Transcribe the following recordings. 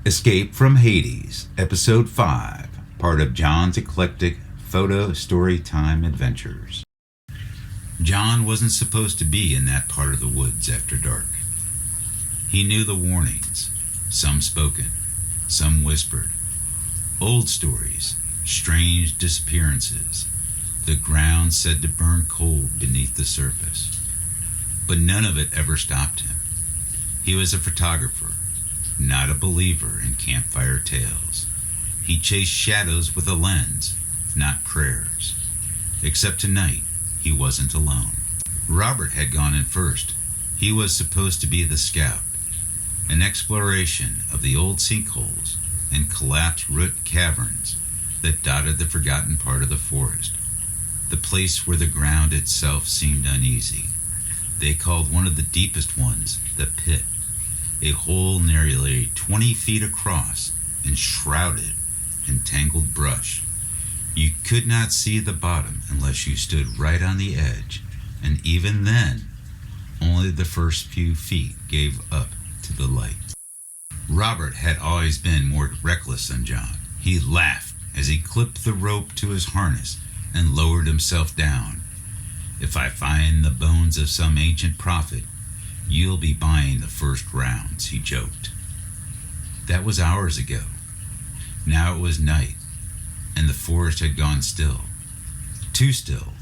Escape from Hades, Episode 5, part of John's eclectic photo story time adventures. John wasn't supposed to be in that part of the woods after dark. He knew the warnings, some spoken, some whispered. Old stories, strange disappearances, the ground said to burn cold beneath the surface. But none of it ever stopped him. He was a photographer, not a believer in campfire tales. He chased shadows with a lens, not prayers. Except tonight, he wasn't alone. Robert had gone in first. He was supposed to be the scout. An exploration of the old sinkholes and collapsed root caverns that dotted the forgotten part of the forest. The place where the ground itself seemed uneasy. They called one of the deepest ones the pit. A hole nearly 20 feet across and shrouded in tangled brush. You could not see the bottom unless you stood right on the edge, and even then, only the first few feet gave up to the light. Robert had always been more reckless than John. He laughed as he clipped the rope to his harness and lowered himself down. "If I find the bones of some ancient prophet, you'll be buying the first rounds," he joked. That was hours ago. Now it was night, and the forest had gone still. Too still,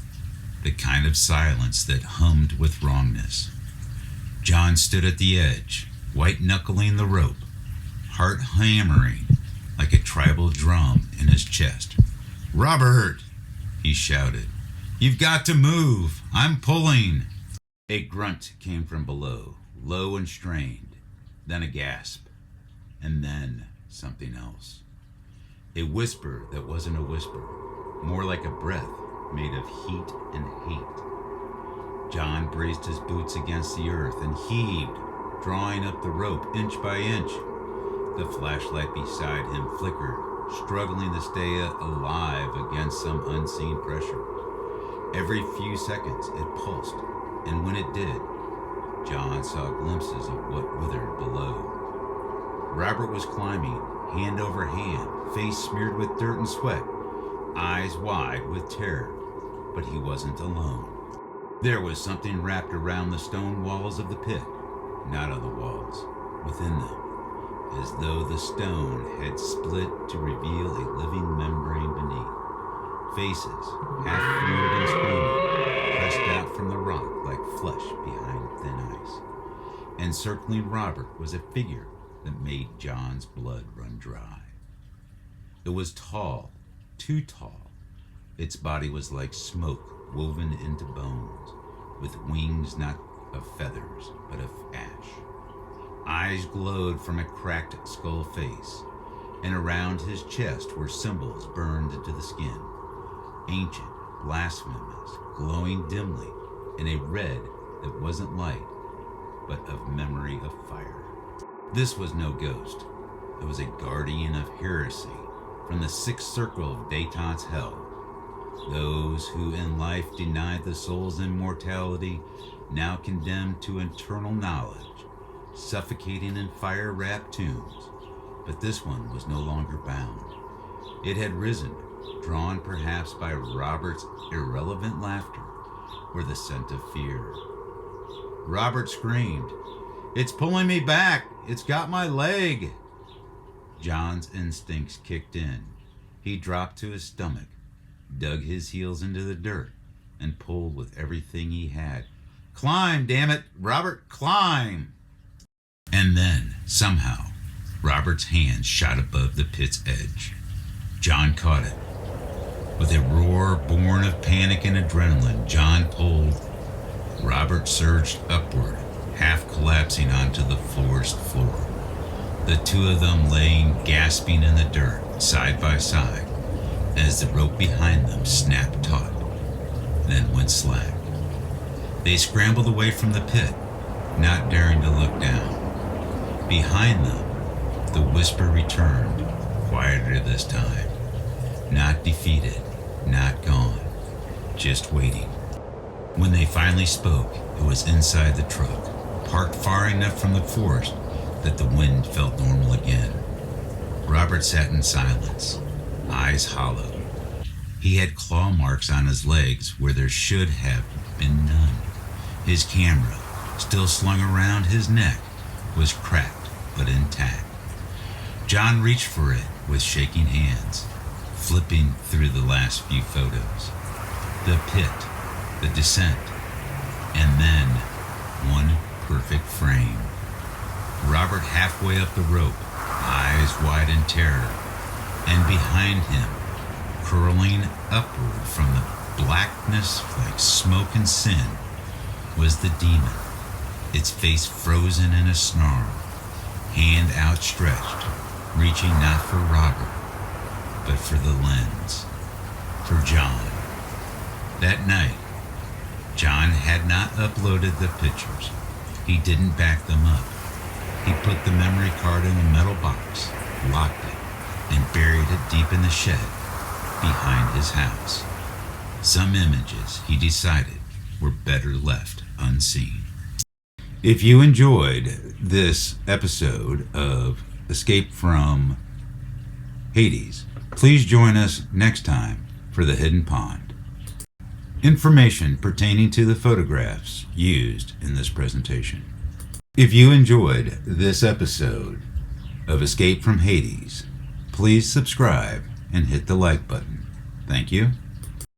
the kind of silence that hummed with wrongness. John stood at the edge, white-knuckling the rope, heart hammering like a tribal drum in his chest. "Robert!" he shouted. "You've got to move! I'm pulling!" A grunt came from below, low and strained, then a gasp, and then something else. A whisper that wasn't a whisper, more like a breath made of heat and hate. John braced his boots against the earth and heaved, drawing up the rope inch by inch. The flashlight beside him flickered, struggling to stay alive against some unseen pressure. Every few seconds it pulsed, and when it did, John saw glimpses of what withered below. Robert was climbing, hand over hand, face smeared with dirt and sweat, eyes wide with terror, but he wasn't alone. There was something wrapped around the stone walls of the pit, not on the walls, within them, as though the stone had split to reveal a living membrane beneath. Faces, half feared and screaming, pressed out from the rock like flesh behind thin ice. Encircling Robert was a figure that made John's blood run dry. It was tall, too tall. Its body was like smoke woven into bones, with wings not of feathers, but of ash. Eyes glowed from a cracked skull face, and around his chest were symbols burned into the skin. Ancient, blasphemous, glowing dimly in a red that wasn't light, but of memory of fire. This was no ghost. It was a guardian of heresy from the sixth circle of Daton's hell. Those who in life denied the soul's immortality, now condemned to eternal knowledge, suffocating in fire-wrapped tombs. But this one was no longer bound. It had risen, drawn perhaps by Robert's irrelevant laughter or the scent of fear. Robert screamed, "It's pulling me back! It's got my leg!" John's instincts kicked in. He dropped to his stomach, dug his heels into the dirt, and pulled with everything he had. "Climb, damn it, Robert, climb!" And then, somehow, Robert's hand shot above the pit's edge. John caught it. With a roar born of panic and adrenaline, John pulled. Robert surged upward, half collapsing onto the forest floor. The two of them laying gasping in the dirt, side by side, as the rope behind them snapped taut, then went slack. They scrambled away from the pit, not daring to look down. Behind them, the whisper returned, quieter this time. Not defeated, not gone, just waiting. When they finally spoke, it was inside the truck, parked far enough from the forest that the wind felt normal again. Robert sat in silence, eyes hollow. He had claw marks on his legs where there should have been none. His camera, still slung around his neck, was cracked but intact. John reached for it with shaking hands, flipping through the last few photos. The pit, the descent, and then one perfect frame. Robert halfway up the rope, eyes wide in terror, and behind him, curling upward from the blackness like smoke and sin, was the demon, its face frozen in a snarl, hand outstretched, reaching not for Robert, but for the lens, for John. That night, John had not uploaded the pictures. He didn't back them up. He put the memory card in a metal box, locked it, and buried it deep in the shed behind his house. Some images, he decided, were better left unseen. If you enjoyed this episode of Escape from Hades, please join us next time for The Hidden Pond. Information pertaining to the photographs used in this presentation. If you enjoyed this episode of Escape from Hades, please subscribe and hit the like button. Thank you.